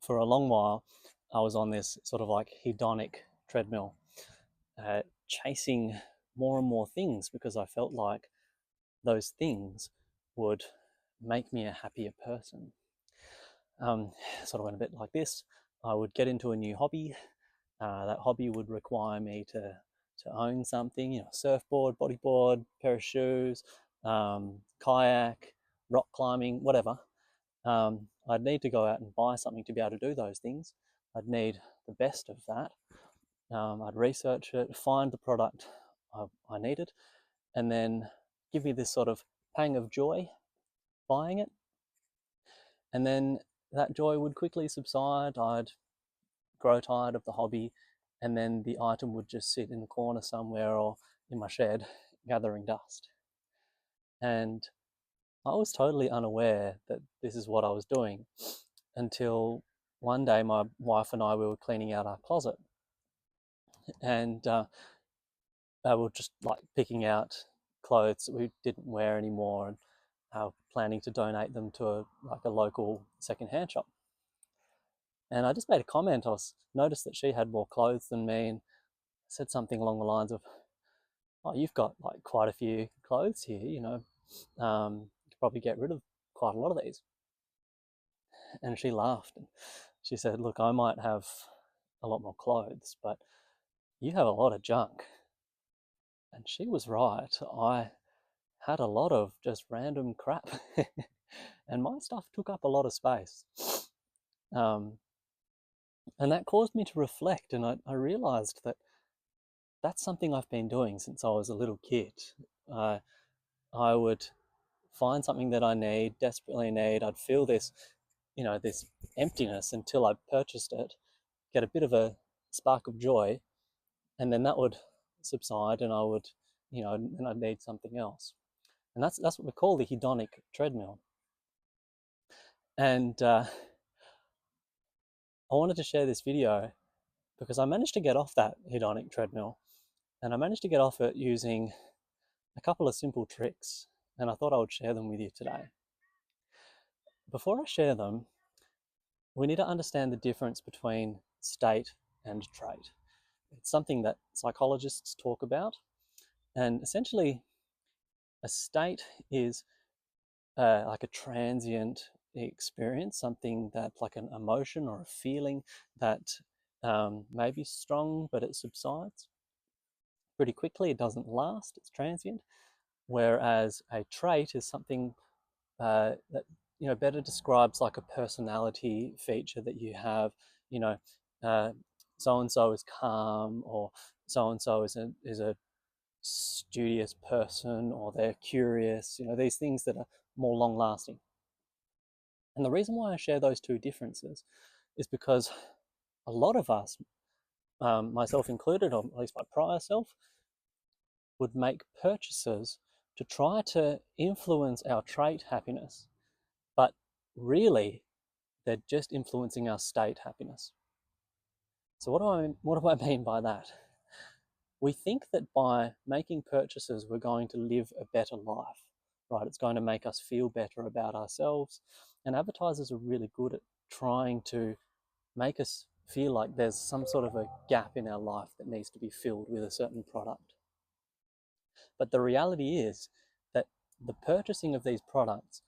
for a long while, I was on this sort of like hedonic treadmill, chasing more and more things because I felt like those things would make me a happier person. Sort of went a bit like this. I would get into a new hobby. That hobby would require me to own something, surfboard, bodyboard, pair of shoes, kayak, rock climbing, whatever. I'd need to go out and buy something to be able to do those things. I'd need the best of that. I'd research it, find the product I needed, and then give me this sort of pang of joy buying it. And then that joy would quickly subside. I'd grow tired of the hobby, and then the item would just sit in the corner somewhere or in my shed gathering dust. And I was totally unaware that this is what I was doing until one day my wife and I were cleaning out our closet, and we were just like picking out clothes that we didn't wear anymore, and planning to donate them to a local secondhand shop. And I just made a comment. I noticed that she had more clothes than me, and said something along the lines of, "Oh, you've got like quite a few clothes here. You could probably get rid of quite a lot of these." And she laughed and she said, "Look, I might have a lot more clothes, but you have a lot of junk." And she was right. I had a lot of just random crap, and my stuff took up a lot of space. And that caused me to reflect, and I realized that that's something I've been doing since I was a little kid. I would find something that I desperately need. I'd feel this, this emptiness until I purchased it, get a bit of a spark of joy, and then that would subside, and I would, and I'd need something else. And that's what we call the hedonic treadmill. And I wanted to share this video because I managed to get off that hedonic treadmill, and I managed to get off it using a couple of simple tricks, and I thought I would share them with you today. Before I share them, we need to understand the difference between state and trait. It's something that psychologists talk about, and essentially a state is like a transient experience, something that, like an emotion or a feeling that may be strong, but it subsides pretty quickly. It doesn't last, it's transient. Whereas a trait is something that better describes like a personality feature that you have. So and so is calm, or so and so is a studious person, or they're curious. These things that are more long lasting. And the reason why I share those two differences is because a lot of us, myself included, or at least my prior self, would make purchases to try to influence our trait happiness, but really they're just influencing our state happiness. So what do I mean by that? We think that by making purchases we're going to live a better life, right? It's going to make us feel better about ourselves, and advertisers are really good at trying to make us feel like there's some sort of a gap in our life that needs to be filled with a certain product. But the reality is that the purchasing of these products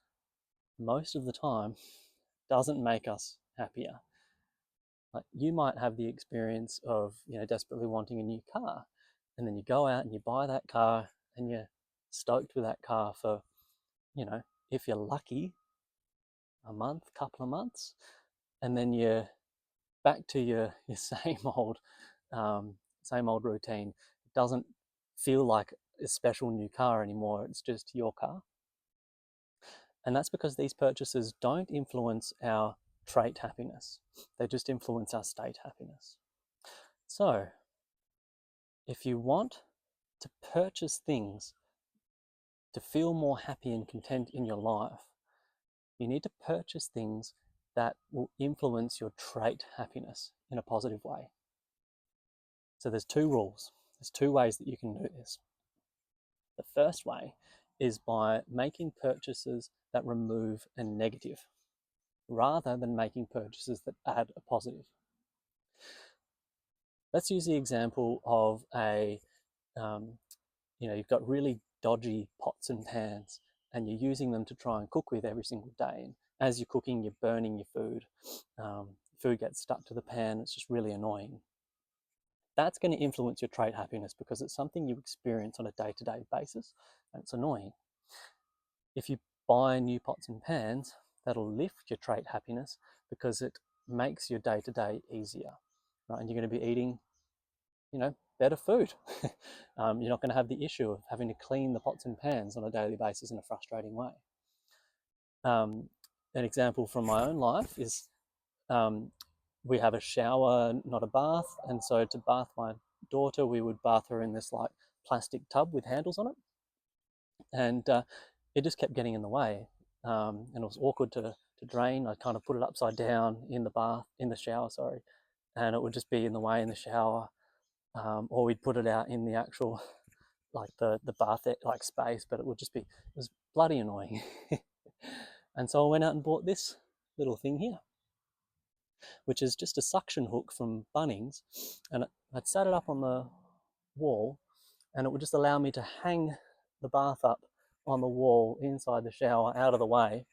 most of the time doesn't make us happier. Like, you might have the experience of desperately wanting a new car, and then you go out and you buy that car, and you're stoked with that car for, if you're lucky, a month, couple of months, and then you're back to your same old routine. It doesn't feel like a special new car anymore. It's just your car. And that's because these purchases don't influence our trait happiness. They just influence our state happiness. So, if you want to purchase things to feel more happy and content in your life, you need to purchase things that will influence your trait happiness in a positive way. So there's two rules. There's two ways that you can do this. The first way is by making purchases that remove a negative. rather than making purchases that add a positive. Let's use the example of you've got really dodgy pots and pans and you're using them to try and cook with every single day. And as you're cooking, you're burning your food. Food gets stuck to the pan. It's just really annoying. That's going to influence your trait happiness because it's something you experience on a day-to-day basis and it's annoying. If you buy new pots and pans, that'll lift your trait happiness because it makes your day-to-day easier, right? And you're going to be eating, better food. You're not going to have the issue of having to clean the pots and pans on a daily basis in a frustrating way. An example from my own life is we have a shower, not a bath, and so to bath my daughter, we would bath her in this like plastic tub with handles on it, and it just kept getting in the way, and it was awkward to drain. I kind of put it upside down in the shower, sorry, and it would just be in the way in the shower, or we'd put it out in the actual like the bath like space, but it was bloody annoying. And so I went out and bought this little thing here, which is just a suction hook from Bunnings, and I'd set it up on the wall, and it would just allow me to hang the bath up on the wall inside the shower out of the way,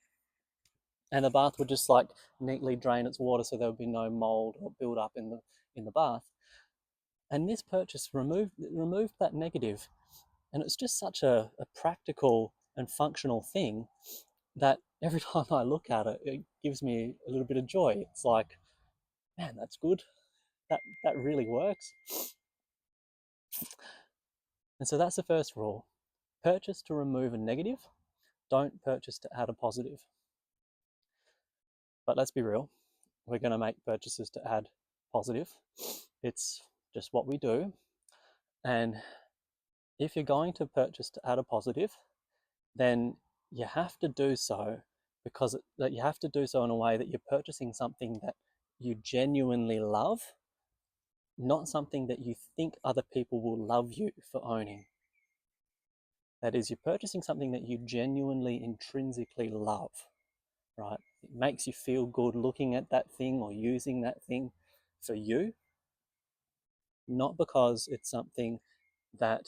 and the bath would just like neatly drain its water so there would be no mold or build up in the bath. And this purchase removed that negative, and it's just such a practical and functional thing that every time I look at it, it gives me a little bit of joy. It's like, man, that's good. That really works. And so that's the first rule. Purchase to remove a negative. Don't purchase to add a positive. But let's be real. We're going to make purchases to add positive. It's just what we do. And if you're going to purchase to add a positive, then you have to do so you have to do so in a way that you're purchasing something that you genuinely love, not something that you think other people will love you for owning. That is, you're purchasing something that you genuinely, intrinsically love, right? It makes you feel good looking at that thing or using that thing for you, not because it's something that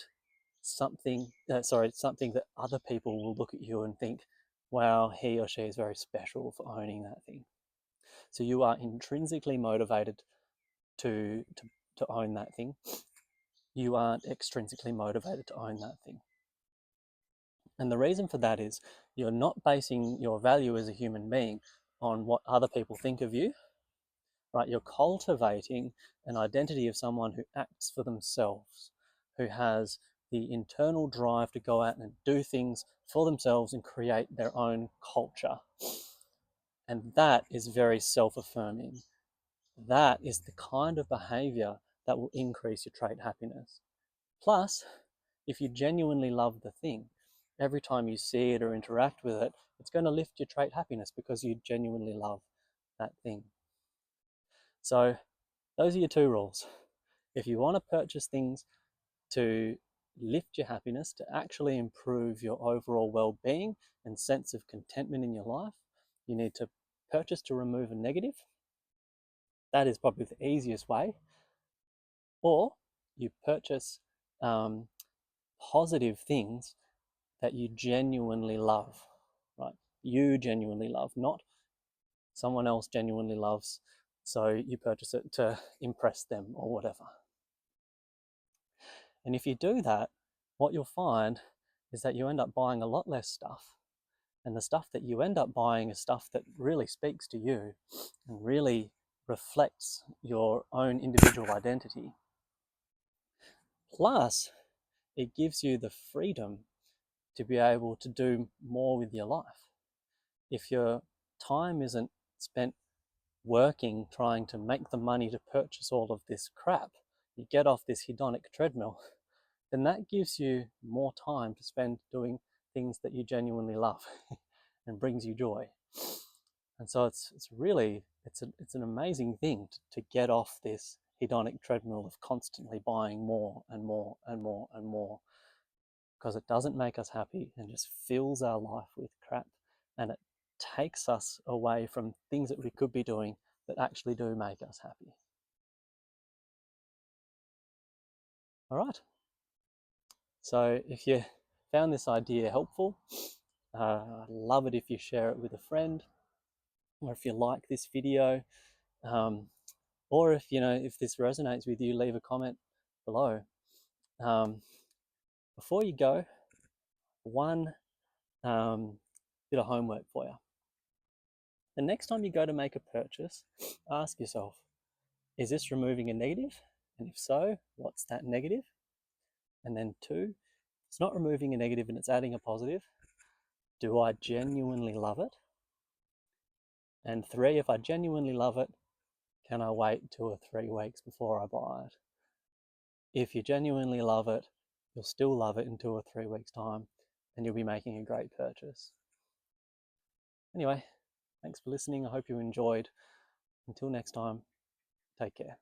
other people will look at you and think, wow, he or she is very special for owning that thing. So you are intrinsically motivated to own that thing. You aren't extrinsically motivated to own that thing. And the reason for that is you're not basing your value as a human being on what other people think of you, right? You're cultivating an identity of someone who acts for themselves, who has the internal drive to go out and do things for themselves and create their own culture. And that is very self-affirming. That is the kind of behavior that will increase your trait happiness. Plus, if you genuinely love the thing, every time you see it or interact with it, it's going to lift your trait happiness because you genuinely love that thing. So those are your two rules. If you want to purchase things to lift your happiness, to actually improve your overall well-being and sense of contentment in your life, you need to purchase to remove a negative. That is probably the easiest way. Or you purchase positive things that you genuinely love, right? You genuinely love, not someone else genuinely loves, so you purchase it to impress them or whatever. And if you do that, what you'll find is that you end up buying a lot less stuff. And the stuff that you end up buying is stuff that really speaks to you and really reflects your own individual identity. Plus, it gives you the freedom to be able to do more with your life. If your time isn't spent working, trying to make the money to purchase all of this crap, you get off this hedonic treadmill, then that gives you more time to spend doing things that you genuinely love and brings you joy. And so it's an amazing thing to get off this hedonic treadmill of constantly buying more and more and more and more, because it doesn't make us happy and just fills our life with crap, and it takes us away from things that we could be doing that actually do make us happy. All right. So if you found this idea helpful, I'd love it if you share it with a friend, or if you like this video, um, or if this resonates with you, leave a comment below. Um, before you go, one bit of homework for you. The next time you go to make a purchase, ask yourself, is this removing a negative? And if so, what's that negative? And then two, it's not removing a negative and it's adding a positive. Do I genuinely love it? And three, if I genuinely love it, can I wait 2 or 3 weeks before I buy it? If you genuinely love it, you'll still love it in 2 or 3 weeks' time, and you'll be making a great purchase. Anyway, thanks for listening. I hope you enjoyed. Until next time, take care.